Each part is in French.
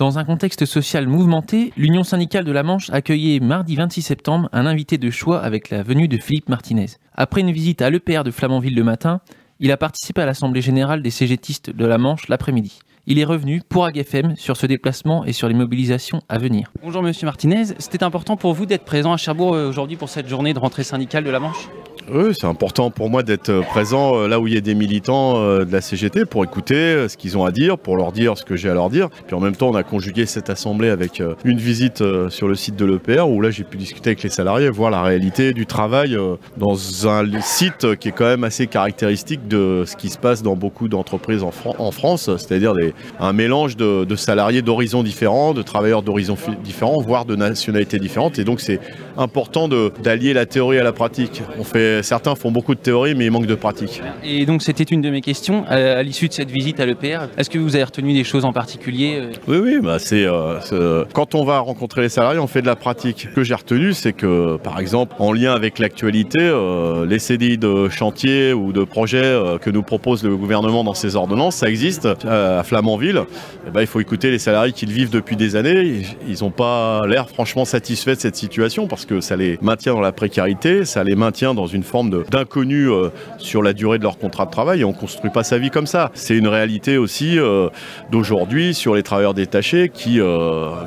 Dans un contexte social mouvementé, l'Union syndicale de la Manche accueillait mardi 26 septembre un invité de choix avec la venue de Philippe Martinez. Après une visite à l'EPR de Flamanville le matin, il a participé à l'Assemblée générale des CGTistes de la Manche l'après-midi. Il est revenu pour AgFM sur ce déplacement et sur les mobilisations à venir. Bonjour Monsieur Martinez, c'était important pour vous d'être présent à Cherbourg aujourd'hui pour cette journée de rentrée syndicale de la Manche ? Oui, c'est important pour moi d'être présent là où il y a des militants de la CGT pour écouter ce qu'ils ont à dire, pour leur dire ce que j'ai à leur dire. Puis en même temps, on a conjugué cette assemblée avec une visite sur le site de l'EPR où là j'ai pu discuter avec les salariés, voir la réalité du travail dans un site qui est quand même assez caractéristique de ce qui se passe dans beaucoup d'entreprises en France, c'est-à-dire un mélange de salariés d'horizons différents, de travailleurs d'horizons différents, voire de nationalités différentes. Et donc c'est important d'allier la théorie à la pratique. Certains font beaucoup de théorie, mais il manque de pratique. Et donc c'était une de mes questions. À l'issue de cette visite à l'EPR, est-ce que vous avez retenu des choses en particulier ? Oui, quand on va rencontrer les salariés, on fait de la pratique. Ce que j'ai retenu, c'est que, par exemple, en lien avec l'actualité, les CDI de chantier ou de projet que nous propose le gouvernement dans ses ordonnances, ça existe à Flamanville. Il faut écouter les salariés qui le vivent depuis des années. Ils n'ont pas l'air franchement satisfaits de cette situation parce que ça les maintient dans la précarité, ça les maintient dans une forme d'inconnu sur la durée de leur contrat de travail et on ne construit pas sa vie comme ça. C'est une réalité aussi d'aujourd'hui sur les travailleurs détachés qui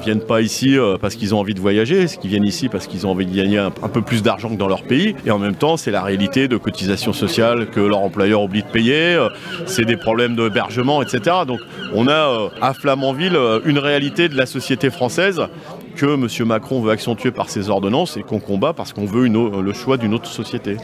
viennent pas ici parce qu'ils ont envie de voyager, qui viennent ici parce qu'ils ont envie de gagner un peu plus d'argent que dans leur pays et en même temps c'est la réalité de cotisations sociales que leur employeur oublie de payer, c'est des problèmes d'hébergement, etc. Donc on a à Flamanville une réalité de la société française que M. Macron veut accentuer par ses ordonnances et qu'on combat parce qu'on veut le choix d'une autre société.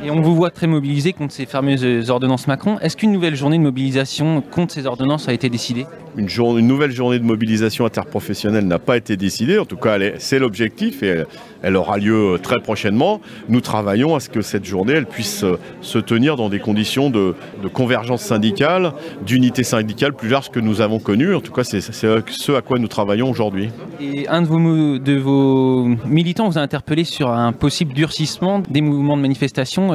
Et on vous voit très mobilisé contre ces fameuses ordonnances Macron. Est-ce qu'une nouvelle journée de mobilisation contre ces ordonnances a été décidée ? Une nouvelle journée de mobilisation interprofessionnelle n'a pas été décidée. En tout cas, c'est l'objectif et elle aura lieu très prochainement. Nous travaillons à ce que cette journée elle puisse se tenir dans des conditions de convergence syndicale, d'unité syndicale plus large que nous avons connues. En tout cas, c'est ce à quoi nous travaillons aujourd'hui. Et un de vos militants vous a interpellé sur un possible durcissement des mouvements de manifestation.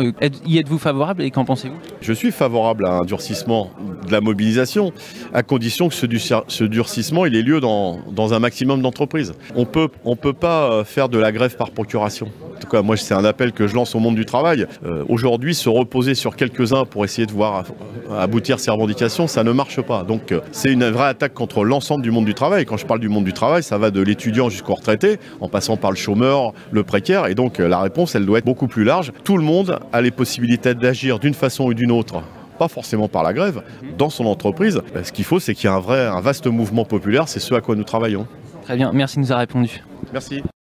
Y êtes-vous favorable et qu'en pensez-vous ? Je suis favorable à un durcissement de la mobilisation, à condition que ce durcissement il ait lieu dans un maximum d'entreprises. On peut pas faire de la grève par procuration. En tout cas, moi, c'est un appel que je lance au monde du travail. Aujourd'hui, se reposer sur quelques-uns pour essayer de voir aboutir ces revendications, ça ne marche pas. Donc, c'est une vraie attaque contre l'ensemble du monde du travail. Quand je parle du monde du travail, ça va de l'étudiant jusqu'au retraité, en passant par le chômeur, le précaire. Et donc, la réponse, elle doit être beaucoup plus large. Tout le monde a les possibilités d'agir d'une façon ou d'une autre, pas forcément par la grève, dans son entreprise. Ce qu'il faut, c'est qu'il y ait un vaste mouvement populaire. C'est ce à quoi nous travaillons. Très bien, merci de nous avoir répondu. Merci.